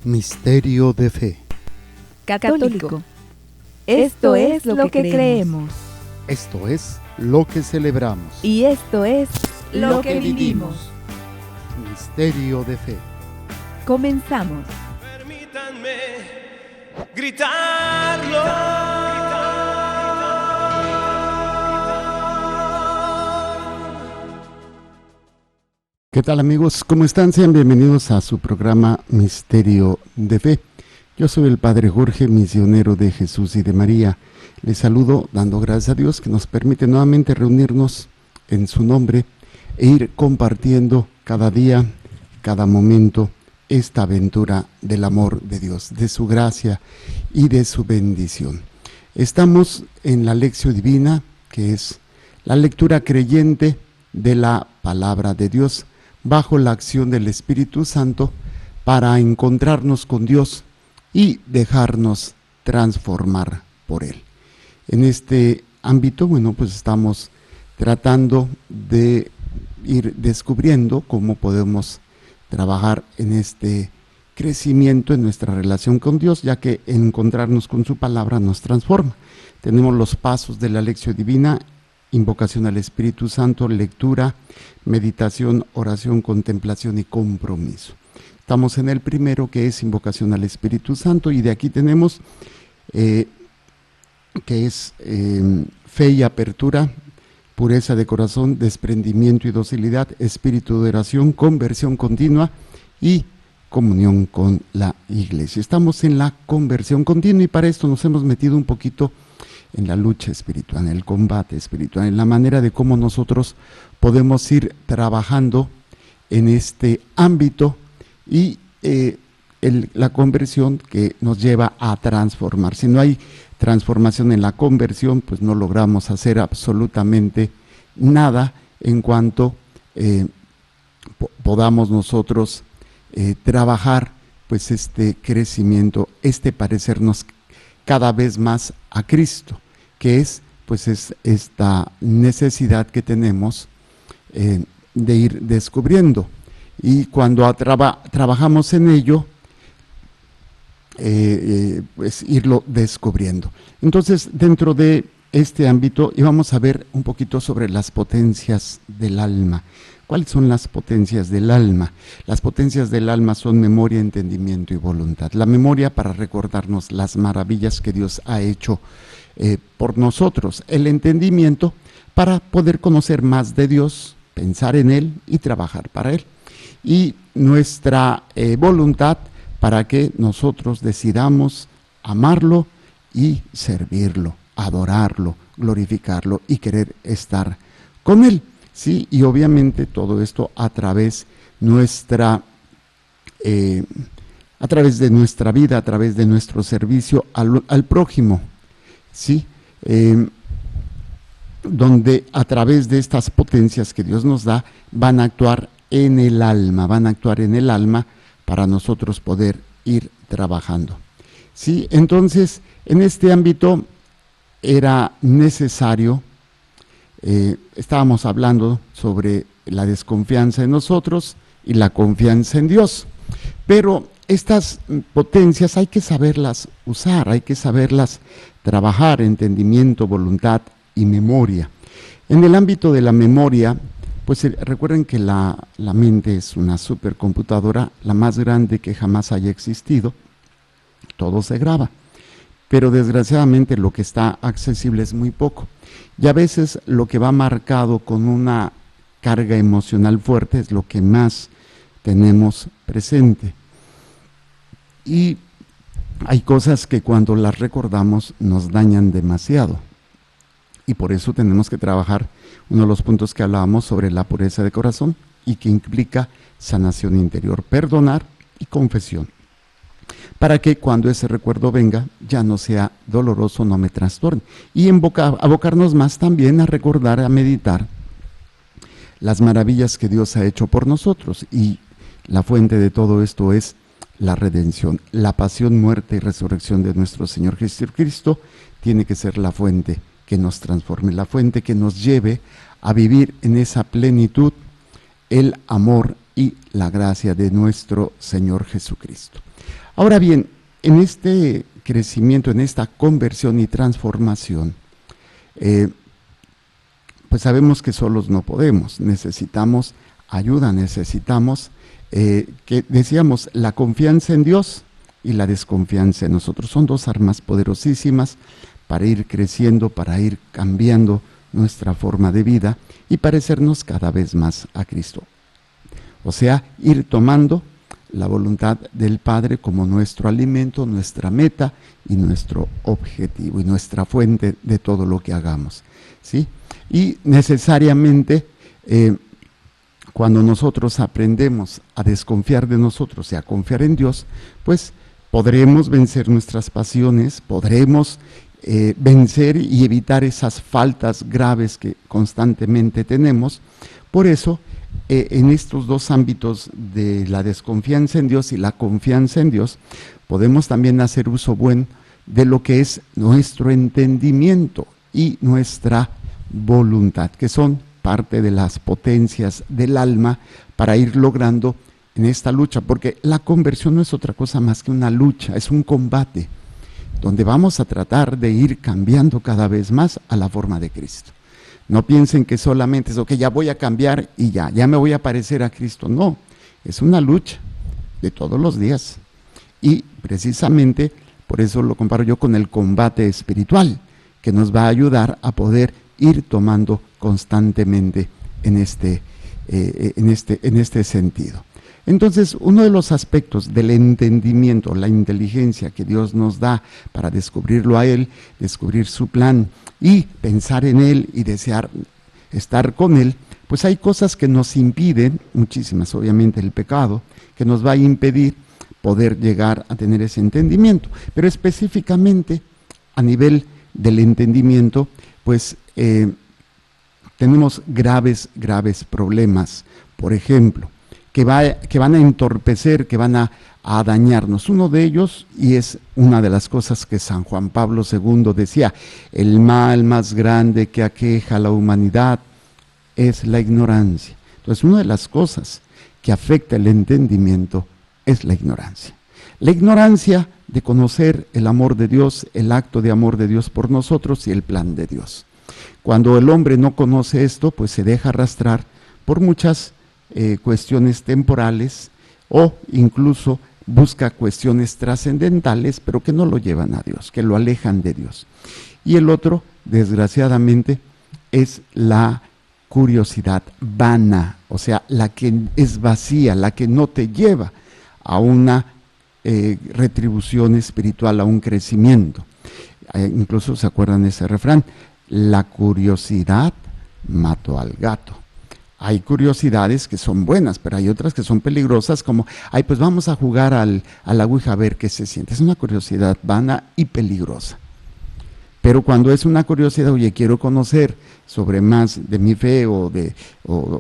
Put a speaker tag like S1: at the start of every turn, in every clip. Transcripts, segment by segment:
S1: Misterio de fe.
S2: Católico. Esto es lo que creemos.
S1: Esto es lo que celebramos.
S2: Y esto es lo que vivimos.
S1: Misterio de fe.
S2: Comenzamos.
S3: Permítanme gritarlo.
S1: ¿Qué tal, amigos? ¿Cómo están? Sean bienvenidos a su programa Misterio de Fe. Yo soy el Padre Jorge, misionero de Jesús y de María. Les saludo dando gracias a Dios que nos permite nuevamente reunirnos en su nombre e ir compartiendo cada día, cada momento, esta aventura del amor de Dios, de su gracia y de su bendición. Estamos en la Lección Divina, que es la lectura creyente de la Palabra de Dios, bajo la acción del Espíritu Santo, para encontrarnos con Dios y dejarnos transformar por Él. En este ámbito, pues estamos tratando de ir descubriendo cómo podemos trabajar en este crecimiento en nuestra relación con Dios, ya que encontrarnos con su palabra nos transforma. Tenemos los pasos de la Lección Divina: invocación al Espíritu Santo, lectura, meditación, oración, contemplación y compromiso. Estamos en el primero, que es invocación al Espíritu Santo, y de aquí tenemos que es fe y apertura, pureza de corazón, desprendimiento y docilidad, espíritu de oración, conversión continua y comunión con la Iglesia. Estamos en la conversión continua y para esto nos hemos metido un poquito en la lucha espiritual, en el combate espiritual, en la manera de cómo nosotros podemos ir trabajando en este ámbito y la conversión que nos lleva a transformar. Si no hay transformación en la conversión, pues no logramos hacer absolutamente nada en cuanto podamos nosotros trabajar pues este crecimiento, parecernos cada vez más a Cristo, que es esta necesidad que tenemos de ir descubriendo. Y cuando trabajamos en ello, pues irlo descubriendo. Entonces, dentro de este ámbito, íbamos a ver un poquito sobre las potencias del alma. ¿Cuáles son las potencias del alma? Las potencias del alma son memoria, entendimiento y voluntad. La memoria para recordarnos las maravillas que Dios ha hecho por nosotros. El entendimiento para poder conocer más de Dios, pensar en Él y trabajar para Él. Y nuestra voluntad para que nosotros decidamos amarlo y servirlo, adorarlo, glorificarlo y querer estar con Él. Sí, y obviamente todo esto a través de nuestra vida, a través de nuestro servicio al prójimo, sí, donde a través de estas potencias que Dios nos da van a actuar en el alma, para nosotros poder ir trabajando. Sí, entonces en este ámbito era necesario. Estábamos hablando sobre la desconfianza en nosotros y la confianza en Dios, pero estas potencias hay que saberlas usar, hay que saberlas trabajar: entendimiento, voluntad y memoria. En el ámbito de la memoria, pues recuerden que la mente es una supercomputadora, la más grande que jamás haya existido. Todo se graba, pero desgraciadamente lo que está accesible es muy poco. Y a veces lo que va marcado con una carga emocional fuerte es lo que más tenemos presente. Y hay cosas que cuando las recordamos nos dañan demasiado. Y por eso tenemos que trabajar uno de los puntos que hablábamos sobre la pureza de corazón, y que implica sanación interior, perdonar y confesión, para que cuando ese recuerdo venga ya no sea doloroso, no me trastorne. Y abocarnos más también a recordar, a meditar las maravillas que Dios ha hecho por nosotros. Y la fuente de todo esto es la redención. La pasión, muerte y resurrección de nuestro Señor Jesucristo tiene que ser la fuente que nos transforme, la fuente que nos lleve a vivir en esa plenitud el amor y la gracia de nuestro Señor Jesucristo. Ahora bien, en este crecimiento, en esta conversión y transformación, pues sabemos que solos no podemos, necesitamos ayuda, necesitamos, que decíamos, la confianza en Dios y la desconfianza en nosotros. Son dos armas poderosísimas para ir creciendo, para ir cambiando nuestra forma de vida y parecernos cada vez más a Cristo. O sea, ir tomando la voluntad del Padre como nuestro alimento, nuestra meta y nuestro objetivo y nuestra fuente de todo lo que hagamos, ¿sí? Y necesariamente cuando nosotros aprendemos a desconfiar de nosotros y a confiar en Dios, pues podremos vencer nuestras pasiones, podremos vencer y evitar esas faltas graves que constantemente tenemos. Por eso, en estos dos ámbitos de la desconfianza en Dios y la confianza en Dios, podemos también hacer uso bueno de lo que es nuestro entendimiento y nuestra voluntad, que son parte de las potencias del alma para ir logrando en esta lucha, porque la conversión no es otra cosa más que una lucha, es un combate, donde vamos a tratar de ir cambiando cada vez más a la forma de Cristo. No piensen que solamente es, ok, ya voy a cambiar y ya me voy a parecer a Cristo. No, es una lucha de todos los días. Y precisamente por eso lo comparo yo con el combate espiritual, que nos va a ayudar a poder ir tomando constantemente en este sentido. Entonces, uno de los aspectos del entendimiento, la inteligencia que Dios nos da para descubrirlo a Él, descubrir su plan y pensar en Él y desear estar con Él, pues hay cosas que nos impiden, muchísimas, obviamente el pecado, que nos va a impedir poder llegar a tener ese entendimiento. Pero específicamente a nivel del entendimiento, pues tenemos graves problemas. Por ejemplo, que van a entorpecer, que van a dañarnos. Uno de ellos, y es una de las cosas que San Juan Pablo II decía, el mal más grande que aqueja a la humanidad es la ignorancia. Entonces, una de las cosas que afecta el entendimiento es la ignorancia. La ignorancia de conocer el amor de Dios, el acto de amor de Dios por nosotros y el plan de Dios. Cuando el hombre no conoce esto, pues se deja arrastrar por muchas cuestiones temporales o incluso busca cuestiones trascendentales, pero que no lo llevan a Dios, que lo alejan de Dios. Y el otro, desgraciadamente, es la curiosidad vana, o sea, la que es vacía, la que no te lleva a una retribución espiritual, a un crecimiento. Incluso se acuerdan de ese refrán, la curiosidad mató al gato. Hay curiosidades que son buenas, pero hay otras que son peligrosas, como, pues vamos a jugar a la ouija a ver qué se siente. Es una curiosidad vana y peligrosa. Pero cuando es una curiosidad, oye, quiero conocer sobre más de mi fe o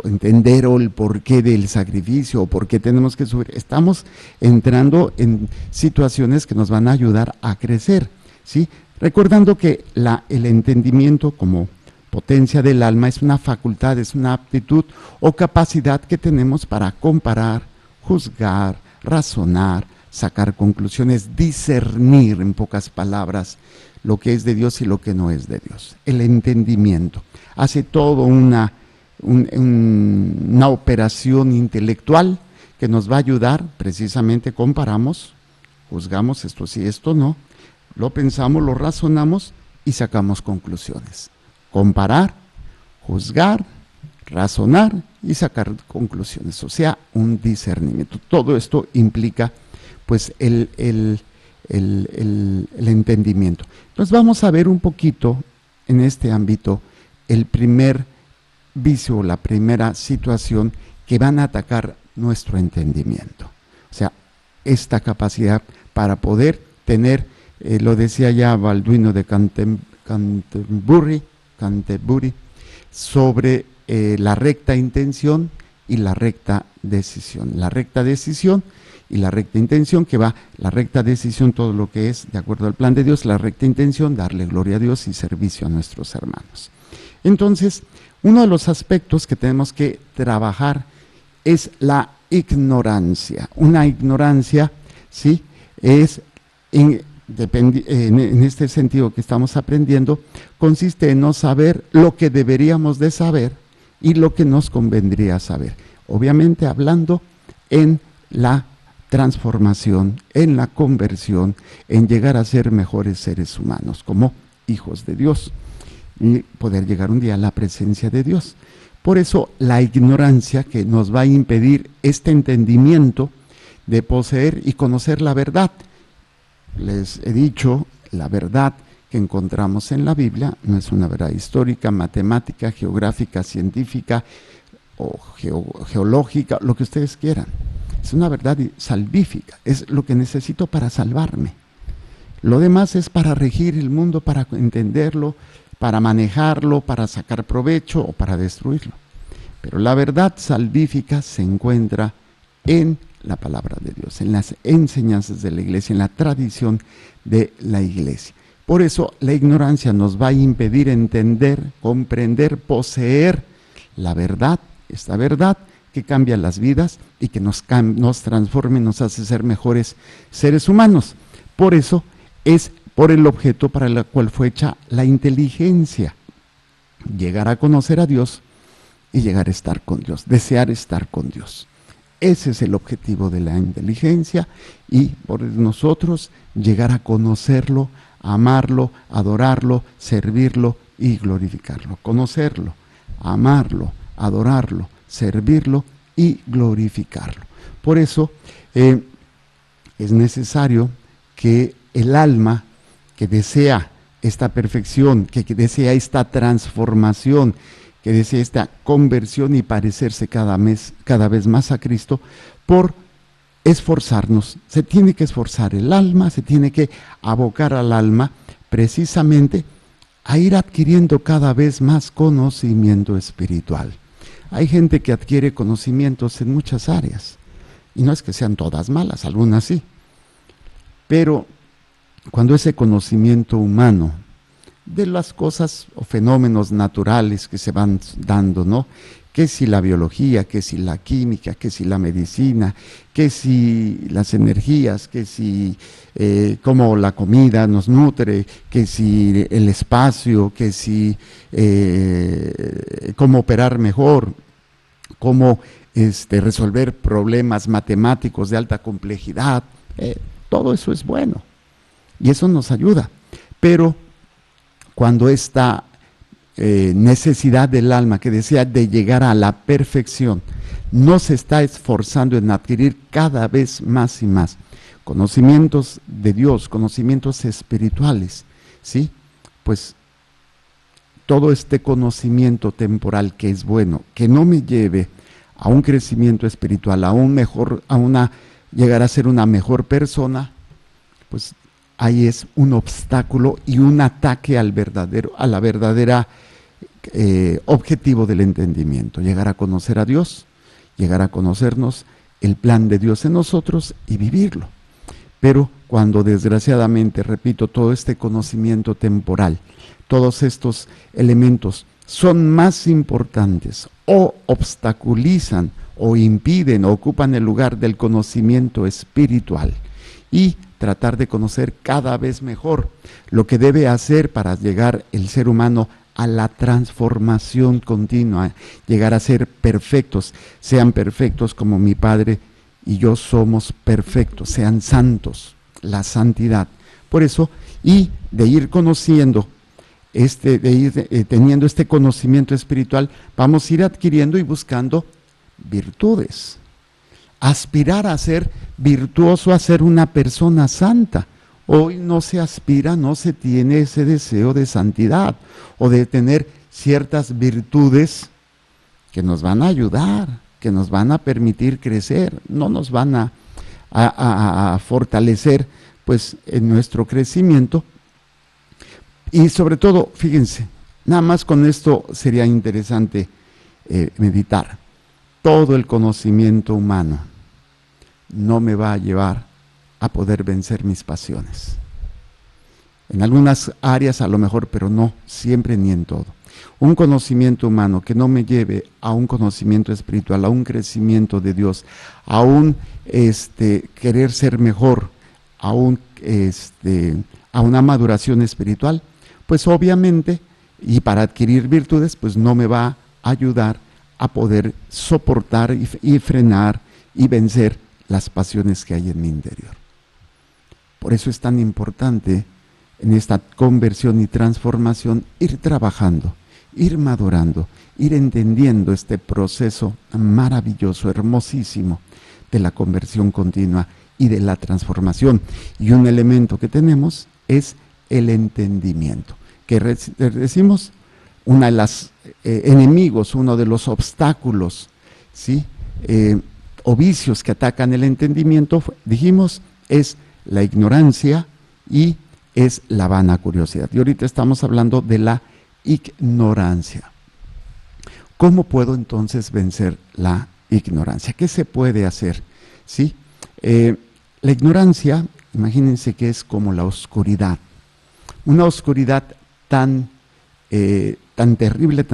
S1: entender el porqué del sacrificio o por qué tenemos que subir, estamos entrando en situaciones que nos van a ayudar a crecer, ¿sí? Recordando que el entendimiento como potencia del alma es una facultad, es una aptitud o capacidad que tenemos para comparar, juzgar, razonar, sacar conclusiones, discernir, en pocas palabras, lo que es de Dios y lo que no es de Dios. El entendimiento hace todo una operación intelectual que nos va a ayudar, precisamente comparamos, juzgamos esto sí, esto no, lo pensamos, lo razonamos y sacamos conclusiones. Comparar, juzgar, razonar y sacar conclusiones, o sea, un discernimiento. Todo esto implica pues el entendimiento. Entonces vamos a ver un poquito en este ámbito el primer vicio, la primera situación que van a atacar nuestro entendimiento. O sea, esta capacidad para poder tener, lo decía ya Balduino de Canterbury, sobre la recta intención y la recta decisión. La recta decisión y la recta intención, que va, la recta decisión, todo lo que es de acuerdo al plan de Dios, la recta intención, darle gloria a Dios y servicio a nuestros hermanos. Entonces, uno de los aspectos que tenemos que trabajar es la ignorancia. Una ignorancia, ¿sí?, es en este sentido que estamos aprendiendo, consiste en no saber lo que deberíamos de saber y lo que nos convendría saber. Obviamente hablando en la transformación, en la conversión, en llegar a ser mejores seres humanos, como hijos de Dios, y poder llegar un día a la presencia de Dios. Por eso la ignorancia que nos va a impedir este entendimiento de poseer y conocer la verdad. Les he dicho, la verdad que encontramos en la Biblia no es una verdad histórica, matemática, geográfica, científica o geológica, lo que ustedes quieran. Es una verdad salvífica, es lo que necesito para salvarme. Lo demás es para regir el mundo, para entenderlo, para manejarlo, para sacar provecho o para destruirlo. Pero la verdad salvífica se encuentra en la palabra de Dios, en las enseñanzas de la iglesia, en la tradición de la iglesia. Por eso la ignorancia nos va a impedir entender, comprender, poseer la verdad, esta verdad que cambia las vidas y que nos transforma y nos hace ser mejores seres humanos. Por eso es por el objeto para el cual fue hecha la inteligencia, llegar a conocer a Dios y llegar a estar con Dios, desear estar con Dios. Ese es el objetivo de la inteligencia y por nosotros llegar a conocerlo, amarlo, adorarlo, servirlo y glorificarlo. Conocerlo, amarlo, adorarlo, servirlo y glorificarlo. Por eso es necesario que el alma que desea esta perfección, que desea esta transformación, que desea esta conversión y parecerse cada vez más a Cristo, por esforzarnos. Se tiene que esforzar el alma, se tiene que abocar al alma precisamente a ir adquiriendo cada vez más conocimiento espiritual. Hay gente que adquiere conocimientos en muchas áreas, y no es que sean todas malas, algunas sí, pero cuando ese conocimiento humano de las cosas o fenómenos naturales que se van dando, ¿no? Que si la biología, que si la química, que si la medicina, que si las energías, que si cómo la comida nos nutre, que si el espacio, que si cómo operar mejor, cómo resolver problemas matemáticos de alta complejidad, todo eso es bueno y eso nos ayuda, pero cuando esta necesidad del alma que desea de llegar a la perfección no se está esforzando en adquirir cada vez más y más conocimientos de Dios, conocimientos espirituales, ¿sí? Pues todo este conocimiento temporal que es bueno, que no me lleve a un crecimiento espiritual, llegar a ser una mejor persona, pues ahí es un obstáculo y un ataque a la verdadera objetivo del entendimiento, llegar a conocer a Dios, llegar a conocernos el plan de Dios en nosotros y vivirlo. Pero cuando desgraciadamente, repito, todo este conocimiento temporal, todos estos elementos son más importantes o obstaculizan o impiden o ocupan el lugar del conocimiento espiritual y tratar de conocer cada vez mejor lo que debe hacer para llegar el ser humano a la transformación continua, llegar a ser perfectos, sean perfectos como mi Padre y yo somos perfectos, sean santos, la santidad. Por eso, y de ir conociendo, de ir teniendo este conocimiento espiritual, vamos a ir adquiriendo y buscando virtudes. Aspirar a ser virtuoso, a ser una persona santa. Hoy no se aspira, no se tiene ese deseo de santidad o de tener ciertas virtudes que nos van a ayudar, que nos van a permitir crecer, no nos van a fortalecer pues en nuestro crecimiento. Y sobre todo, fíjense, nada más con esto sería interesante meditar. Todo el conocimiento humano no me va a llevar a poder vencer mis pasiones. En algunas áreas a lo mejor, pero no siempre ni en todo. Un conocimiento humano que no me lleve a un conocimiento espiritual, a un crecimiento de Dios, a un querer ser mejor, a una maduración espiritual, pues obviamente, y para adquirir virtudes, pues no me va a ayudar a poder soportar y frenar y vencer las pasiones que hay en mi interior. Por eso es tan importante en esta conversión y transformación ir trabajando, ir madurando, ir entendiendo este proceso maravilloso, hermosísimo de la conversión continua y de la transformación. Y un elemento que tenemos es el entendimiento, que decimos una de las enemigos, uno de los obstáculos, ¿sí? O vicios que atacan el entendimiento, dijimos, es la ignorancia y es la vana curiosidad. Y ahorita estamos hablando de la ignorancia. ¿Cómo puedo entonces vencer la ignorancia? ¿Qué se puede hacer? ¿Sí? La ignorancia, imagínense que es como la oscuridad. Una oscuridad tan terrible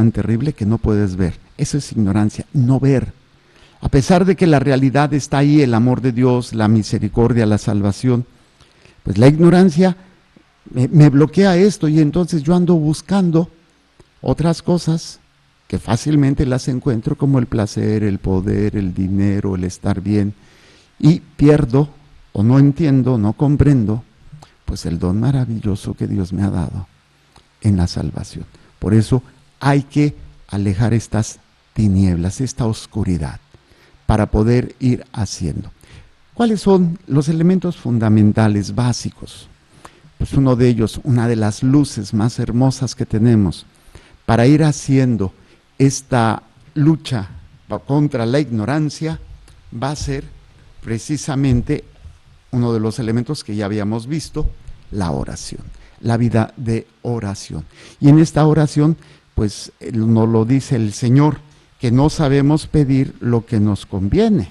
S1: que no puedes ver. Eso es ignorancia, no ver. A pesar de que la realidad está ahí, el amor de Dios, la misericordia, la salvación, pues la ignorancia me bloquea esto y entonces yo ando buscando otras cosas que fácilmente las encuentro, como el placer, el poder, el dinero, el estar bien, y pierdo o no entiendo, no comprendo, pues el don maravilloso que Dios me ha dado en la salvación. Por eso hay que alejar estas tinieblas, esta oscuridad, para poder ir haciendo. ¿Cuáles son los elementos fundamentales, básicos? Pues uno de ellos, una de las luces más hermosas que tenemos para ir haciendo esta lucha contra la ignorancia, va a ser precisamente uno de los elementos que ya habíamos visto, la oración, la vida de oración. Y en esta oración, pues nos lo dice el Señor, que no sabemos pedir lo que nos conviene.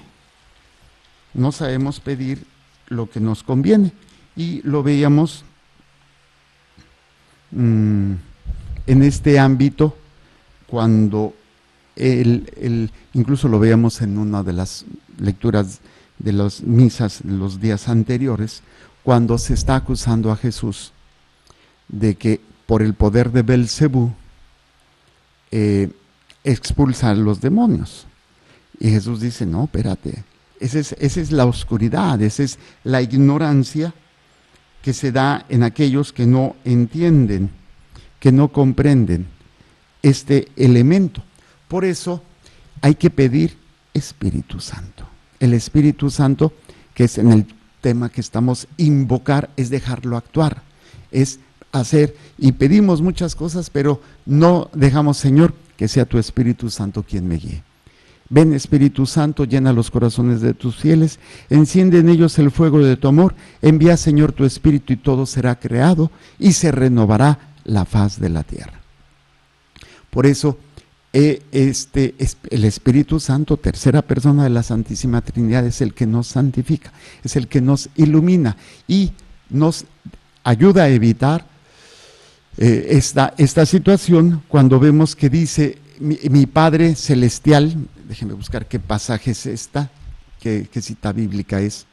S1: No sabemos pedir lo que nos conviene. Y lo veíamos en este ámbito cuando incluso lo veíamos en una de las lecturas de las misas de los días anteriores, cuando se está acusando a Jesús de que por el poder de Belcebú expulsa a los demonios. Y Jesús dice, no, espérate, esa es la oscuridad, esa es la ignorancia que se da en aquellos que no entienden, que no comprenden este elemento. Por eso hay que pedir Espíritu Santo. El Espíritu Santo, que es en el tema que estamos invocar, es dejarlo actuar, es hacer, y pedimos muchas cosas, pero no dejamos, Señor, que sea tu Espíritu Santo quien me guíe. Ven, Espíritu Santo, llena los corazones de tus fieles, enciende en ellos el fuego de tu amor, envía, Señor, tu Espíritu y todo será creado y se renovará la faz de la tierra. Por eso, el Espíritu Santo, tercera persona de la Santísima Trinidad, es el que nos santifica, es el que nos ilumina y nos ayuda a evitar esta situación cuando vemos que dice mi Padre Celestial. Déjenme buscar qué pasaje es esta, qué cita bíblica es,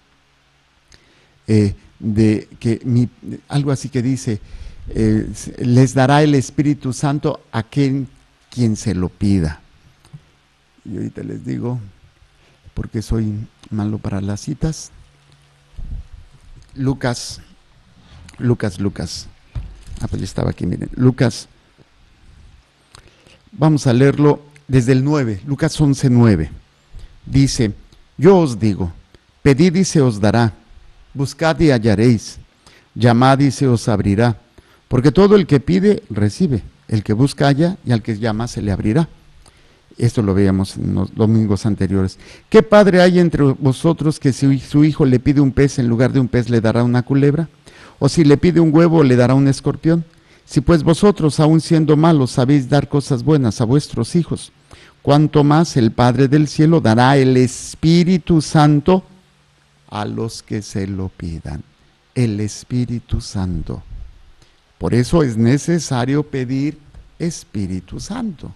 S1: algo así que dice, les dará el Espíritu Santo a quien se lo pida. Y ahorita les digo, porque soy malo para las citas. Lucas. Pues ya estaba aquí, miren. Lucas. Vamos a leerlo desde el 9, Lucas 11:9. Dice, yo os digo, pedid y se os dará, buscad y hallaréis, llamad y se os abrirá, porque todo el que pide, recibe, el que busca halla, y al que llama se le abrirá. Esto lo veíamos en los domingos anteriores. ¿Qué padre hay entre vosotros que si su hijo le pide un pez, en lugar de un pez le dará una culebra? ¿O si le pide un huevo, le dará un escorpión? Si pues vosotros, aun siendo malos, sabéis dar cosas buenas a vuestros hijos, cuánto más el Padre del cielo dará el Espíritu Santo a los que se lo pidan. El Espíritu Santo. Por eso es necesario pedir Espíritu Santo.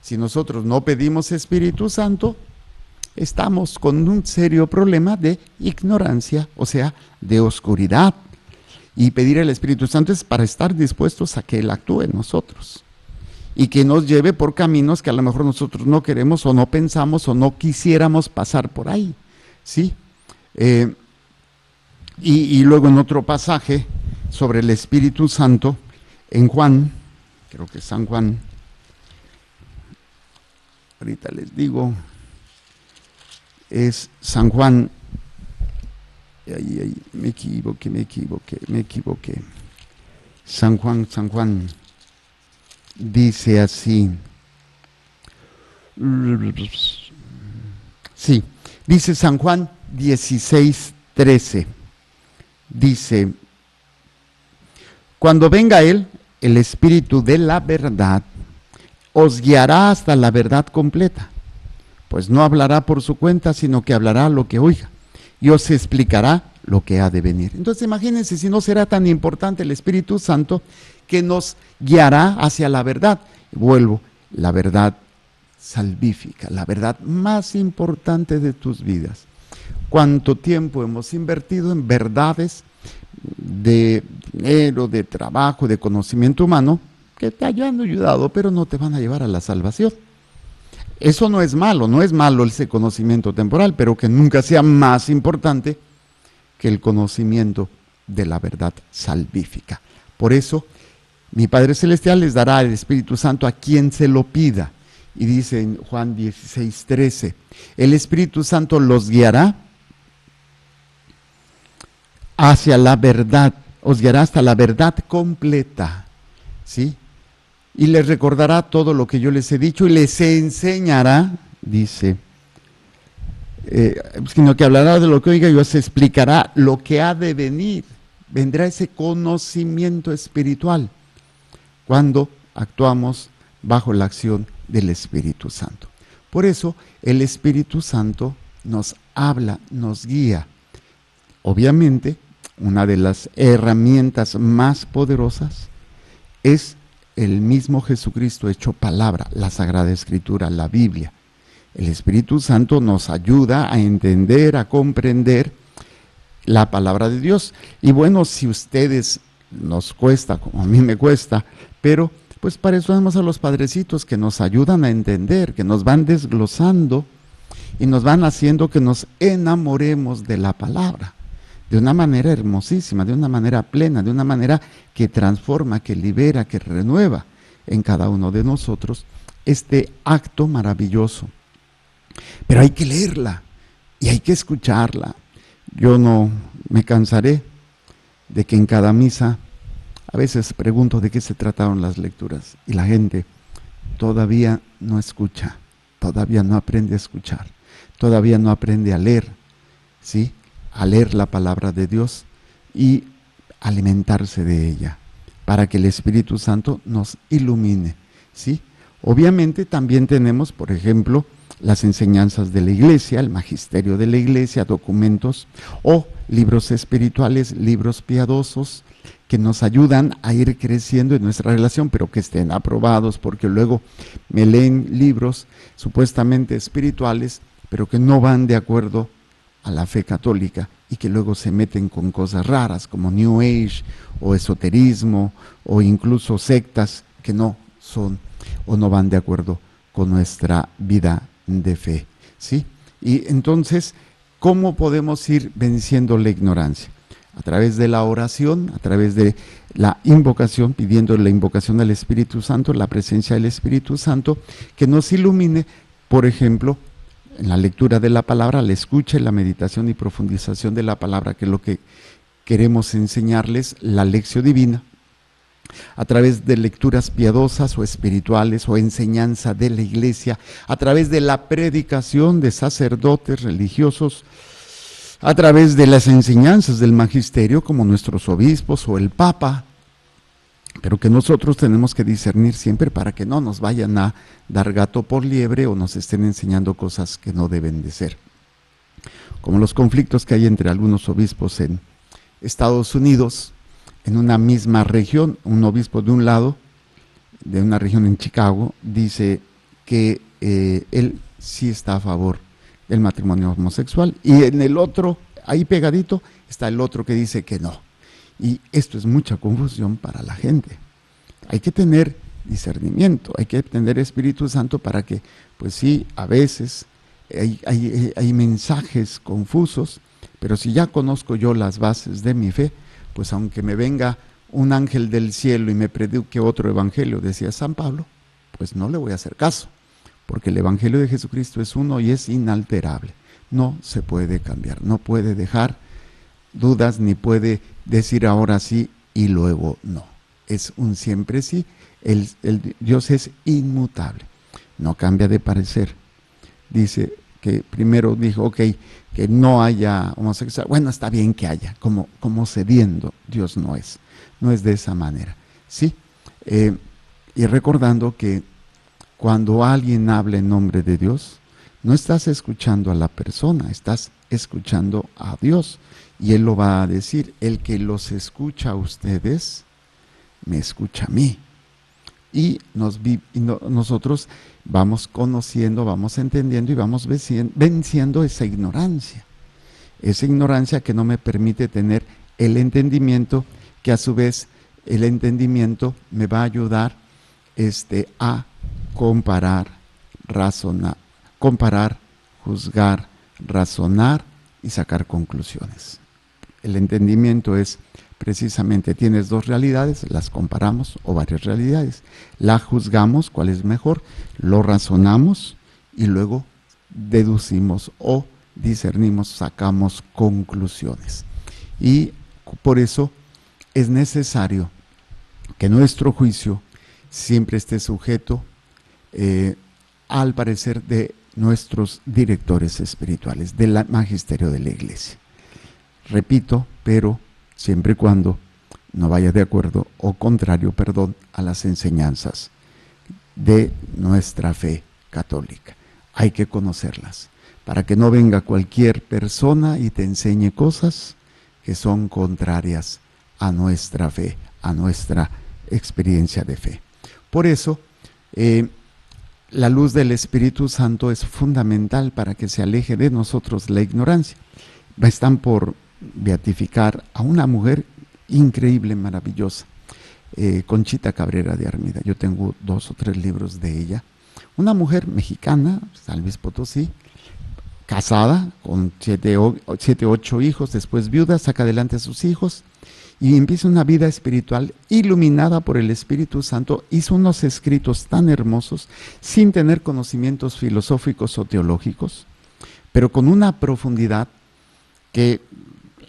S1: Si nosotros no pedimos Espíritu Santo, estamos con un serio problema de ignorancia, o sea, de oscuridad. Y pedir al Espíritu Santo es para estar dispuestos a que Él actúe en nosotros y que nos lleve por caminos que a lo mejor nosotros no queremos o no pensamos o no quisiéramos pasar por ahí, ¿sí? Y luego en otro pasaje sobre el Espíritu Santo, en Juan, creo que es San Juan, ahorita les digo, es San Juan, ahí, me equivoqué. San Juan, dice así, sí, dice San Juan 16:13, dice, cuando venga Él, el Espíritu de la verdad, os guiará hasta la verdad completa, pues no hablará por su cuenta, sino que hablará lo que oiga, y os explicará lo que ha de venir. Entonces imagínense si no será tan importante el Espíritu Santo que nos guiará hacia la verdad. Vuelvo, la verdad salvífica, la verdad más importante de tus vidas. ¿Cuánto tiempo hemos invertido en verdades de dinero, de trabajo, de conocimiento humano que te hayan ayudado, pero no te van a llevar a la salvación? Eso no es malo ese conocimiento temporal, pero que nunca sea más importante que el conocimiento de la verdad salvífica. Por eso, mi Padre Celestial les dará el Espíritu Santo a quien se lo pida. Y dice en Juan 16:13, el Espíritu Santo los guiará hacia la verdad, os guiará hasta la verdad completa, ¿sí? Y les recordará todo lo que yo les he dicho y les enseñará, dice, sino que hablará de lo que oiga y os explicará lo que ha de venir. Vendrá ese conocimiento espiritual cuando actuamos bajo la acción del Espíritu Santo. Por eso el Espíritu Santo nos habla, nos guía. Obviamente, una de las herramientas más poderosas es el mismo Jesucristo hecho palabra, la Sagrada Escritura, la Biblia. El Espíritu Santo nos ayuda a entender, a comprender la palabra de Dios. Y bueno, si ustedes nos cuesta, como a mí me cuesta, pero pues para eso tenemos a los padrecitos que nos ayudan a entender, que nos van desglosando y nos van haciendo que nos enamoremos de la palabra, de una manera hermosísima, de una manera plena, de una manera que transforma, que libera, que renueva en cada uno de nosotros este acto maravilloso. Pero hay que leerla y hay que escucharla. Yo no me cansaré de que en cada misa a veces pregunto de qué se trataron las lecturas y la gente todavía no escucha, todavía no aprende a escuchar, todavía no aprende a leer, ¿sí? A leer la palabra de Dios y alimentarse de ella, para que el Espíritu Santo nos ilumine, ¿sí? Obviamente también tenemos, por ejemplo, las enseñanzas de la iglesia, el magisterio de la iglesia, documentos o libros espirituales, libros piadosos, que nos ayudan a ir creciendo en nuestra relación, pero que estén aprobados, porque luego me leen libros supuestamente espirituales, pero que no van de acuerdo a la fe católica y que luego se meten con cosas raras como New Age o esoterismo o incluso sectas que no son o no van de acuerdo con nuestra vida de fe, ¿sí? Y entonces, ¿cómo podemos ir venciendo la ignorancia? A través de la oración, a través de la invocación, pidiendo la invocación del Espíritu Santo, la presencia del Espíritu Santo, que nos ilumine, por ejemplo, en la lectura de la palabra, la escucha, la meditación y profundización de la palabra, que es lo que queremos enseñarles, la lección divina, a través de lecturas piadosas o espirituales o enseñanza de la iglesia, a través de la predicación de sacerdotes religiosos, a través de las enseñanzas del magisterio como nuestros obispos o el Papa, pero que nosotros tenemos que discernir siempre para que no nos vayan a dar gato por liebre o nos estén enseñando cosas que no deben de ser. Como los conflictos que hay entre algunos obispos en Estados Unidos, en una misma región, un obispo de un lado, de una región en Chicago, dice que él sí está a favor del matrimonio homosexual, y en el otro, ahí pegadito, está el otro que dice que no. Y esto es mucha confusión para la gente. Hay que tener discernimiento, hay que tener Espíritu Santo para que, pues sí, a veces hay mensajes confusos, pero si ya conozco yo las bases de mi fe, pues aunque me venga un ángel del cielo y me predique otro evangelio, decía San Pablo, pues no le voy a hacer caso, porque el evangelio de Jesucristo es uno y es inalterable, no se puede cambiar, no puede dejar dudas ni puede decir ahora sí y luego no, es un siempre sí. El Dios es inmutable, no cambia de parecer. Dice que primero dijo, ok, que no haya homosexual, bueno, está bien que haya, como cediendo. Dios no es de esa manera, ¿sí? Y recordando que cuando alguien habla en nombre de Dios, no estás escuchando a la persona, estás escuchando a Dios, y Él lo va a decir, el que los escucha a ustedes, me escucha a mí. Y nosotros vamos conociendo, vamos entendiendo y vamos venciendo esa ignorancia que no me permite tener el entendimiento, que a su vez el entendimiento me va a ayudar a comparar, juzgar, razonar y sacar conclusiones. El entendimiento es precisamente, tienes dos realidades, las comparamos, o varias realidades, la juzgamos, cuál es mejor, lo razonamos y luego deducimos o discernimos, sacamos conclusiones. Y por eso es necesario que nuestro juicio siempre esté sujeto al parecer de nuestros directores espirituales, del magisterio de la Iglesia. Repito, pero siempre y cuando no vaya de acuerdo o contrario, a las enseñanzas de nuestra fe católica. Hay que conocerlas, para que no venga cualquier persona y te enseñe cosas que son contrarias a nuestra fe, a nuestra experiencia de fe. Por eso, la luz del Espíritu Santo es fundamental para que se aleje de nosotros la ignorancia. Están por beatificar a una mujer increíble, maravillosa, Conchita Cabrera de Armida. Yo tengo 2 o 3 libros de ella. Una mujer mexicana, San Luis Potosí, casada con 7 o 8 hijos, después viuda, saca adelante a sus hijos y empieza una vida espiritual iluminada por el Espíritu Santo. Hizo unos escritos tan hermosos sin tener conocimientos filosóficos o teológicos, pero con una profundidad que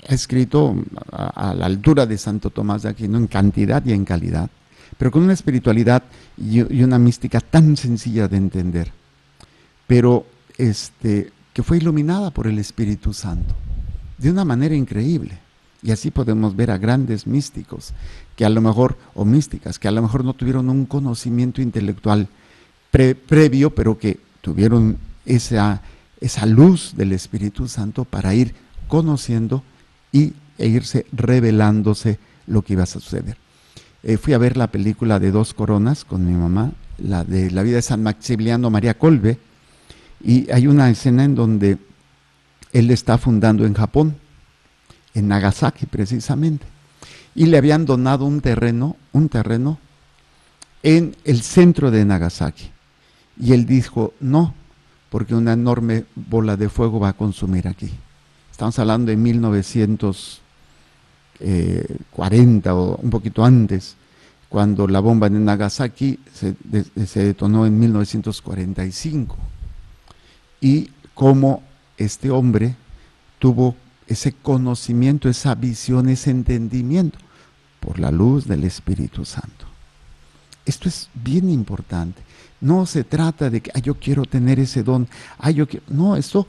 S1: ha escrito a la altura de Santo Tomás de Aquino en cantidad y en calidad, pero con una espiritualidad y una mística tan sencilla de entender, pero que fue iluminada por el Espíritu Santo de una manera increíble. Y así podemos ver a grandes místicos que a lo mejor, o místicas, que a lo mejor no tuvieron un conocimiento intelectual previo, pero que tuvieron esa luz del Espíritu Santo para ir conociendo e irse revelándose lo que iba a suceder. Fui a ver la película de 2 coronas con mi mamá, la de la vida de San Maximiliano María Kolbe, y hay una escena en donde él está fundando en Japón, en Nagasaki precisamente, y le habían donado un terreno en el centro de Nagasaki, y él dijo no, porque una enorme bola de fuego va a consumir aquí. Estamos hablando de 1940 o un poquito antes, cuando la bomba de Nagasaki se detonó en 1945. Y cómo este hombre tuvo ese conocimiento, esa visión, ese entendimiento, por la luz del Espíritu Santo. Esto es bien importante. No se trata de que yo quiero tener ese don. No, esto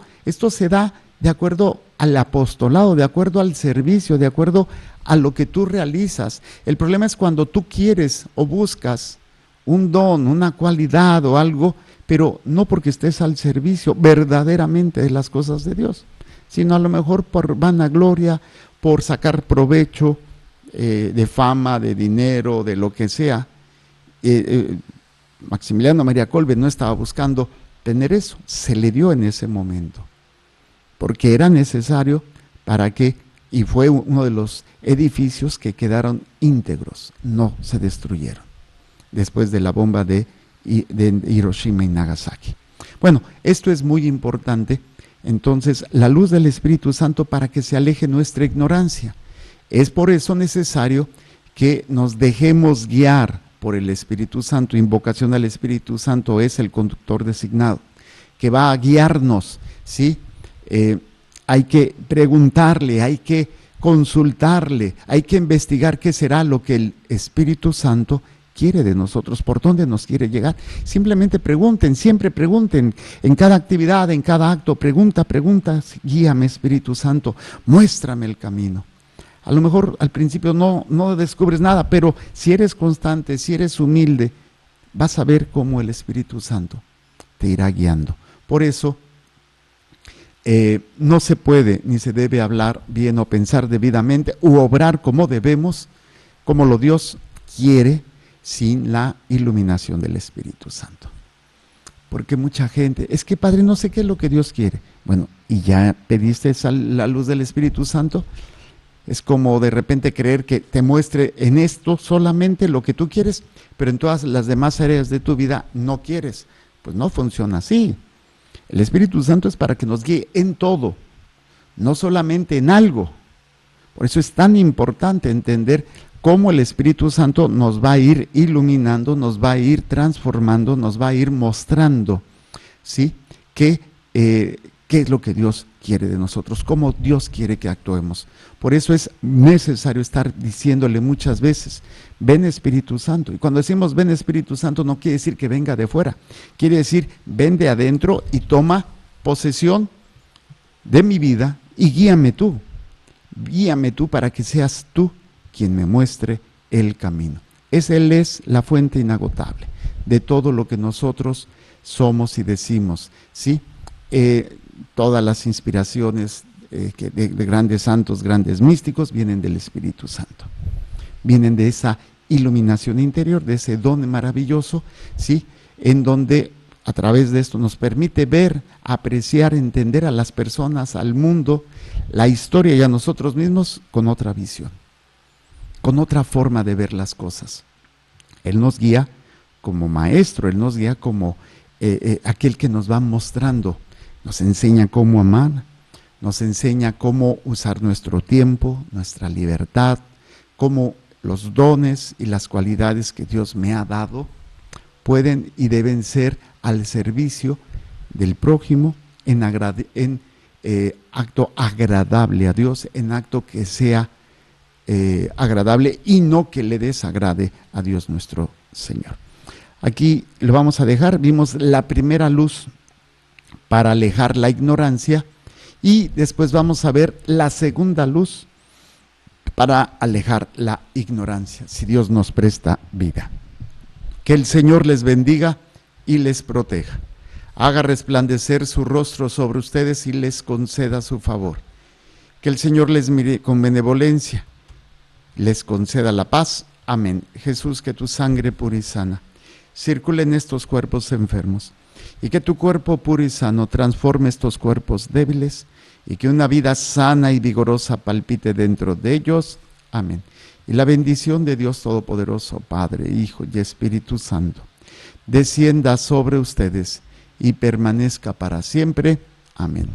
S1: se da de acuerdo al apostolado, de acuerdo al servicio, de acuerdo a lo que tú realizas. El problema es cuando tú quieres o buscas un don, una cualidad o algo, pero no porque estés al servicio verdaderamente de las cosas de Dios, sino a lo mejor por vanagloria, por sacar provecho de fama, de dinero, de lo que sea. Maximiliano María Kolbe no estaba buscando tener eso, se le dio en ese momento. porque era necesario para que, y fue uno de los edificios que quedaron íntegros, no se destruyeron, después de la bomba de Hiroshima y Nagasaki. Bueno, esto es muy importante. Entonces, la luz del Espíritu Santo para que se aleje nuestra ignorancia. Es por eso necesario que nos dejemos guiar por el Espíritu Santo. Invocación al Espíritu Santo es el conductor designado, que va a guiarnos, ¿sí? Hay que preguntarle, hay que consultarle, hay que investigar qué será lo que el Espíritu Santo quiere de nosotros, por dónde nos quiere llegar. Simplemente pregunten, siempre pregunten, en cada actividad, en cada acto, pregunta, guíame Espíritu Santo, muéstrame el camino. A lo mejor al principio no descubres nada, pero si eres constante, si eres humilde, vas a ver cómo el Espíritu Santo te irá guiando. Por eso, no se puede ni se debe hablar bien o pensar debidamente u obrar como debemos, como lo Dios quiere, sin la iluminación del Espíritu Santo. Porque mucha gente, es que Padre, no sé qué es lo que Dios quiere. Bueno, ¿y ya pediste la luz del Espíritu Santo? Es como de repente creer que te muestre en esto solamente lo que tú quieres, pero en todas las demás áreas de tu vida no quieres. Pues no funciona así. El Espíritu Santo es para que nos guíe en todo, no solamente en algo. Por eso es tan importante entender cómo el Espíritu Santo nos va a ir iluminando, nos va a ir transformando, nos va a ir mostrando, ¿sí? qué es lo que Dios quiere de nosotros, cómo Dios quiere que actuemos. Por eso es necesario estar diciéndole muchas veces, ven Espíritu Santo. Y cuando decimos ven Espíritu Santo no quiere decir que venga de fuera, quiere decir ven de adentro y toma posesión de mi vida y guíame tú para que seas tú quien me muestre el camino. Él es la fuente inagotable de todo lo que nosotros somos y decimos, ¿sí? Todas las inspiraciones de grandes santos, grandes místicos, vienen del Espíritu Santo. Vienen de esa iluminación interior, de ese don maravilloso, ¿sí? En donde a través de esto nos permite ver, apreciar, entender a las personas, al mundo, la historia y a nosotros mismos con otra visión, con otra forma de ver las cosas. Él nos guía como maestro, Él nos guía como aquel que nos va mostrando, nos enseña cómo amar, nos enseña cómo usar nuestro tiempo, nuestra libertad, cómo los dones y las cualidades que Dios me ha dado pueden y deben ser al servicio del prójimo en acto agradable a Dios, en acto que sea agradable y no que le desagrade a Dios nuestro Señor. Aquí lo vamos a dejar. Vimos la primera luz para alejar la ignorancia y después vamos a ver la segunda luz para alejar la ignorancia, si Dios nos presta vida. Que el Señor les bendiga y les proteja. Haga resplandecer su rostro sobre ustedes y les conceda su favor. Que el Señor les mire con benevolencia, les conceda la paz. Amén. Jesús, que tu sangre pura y sana circule en estos cuerpos enfermos y que tu cuerpo puro y sano transforme estos cuerpos débiles y que una vida sana y vigorosa palpite dentro de ellos. Amén. Y la bendición de Dios Todopoderoso, Padre, Hijo y Espíritu Santo, descienda sobre ustedes y permanezca para siempre. Amén.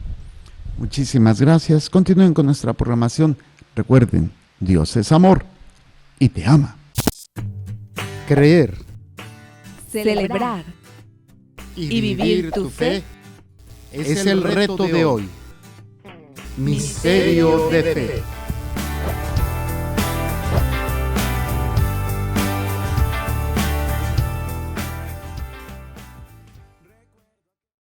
S1: Muchísimas gracias. Continúen con nuestra programación. Recuerden, Dios es amor y te ama. Creer,
S2: celebrar
S1: y vivir tu fe es el reto de hoy. Misterio de fe.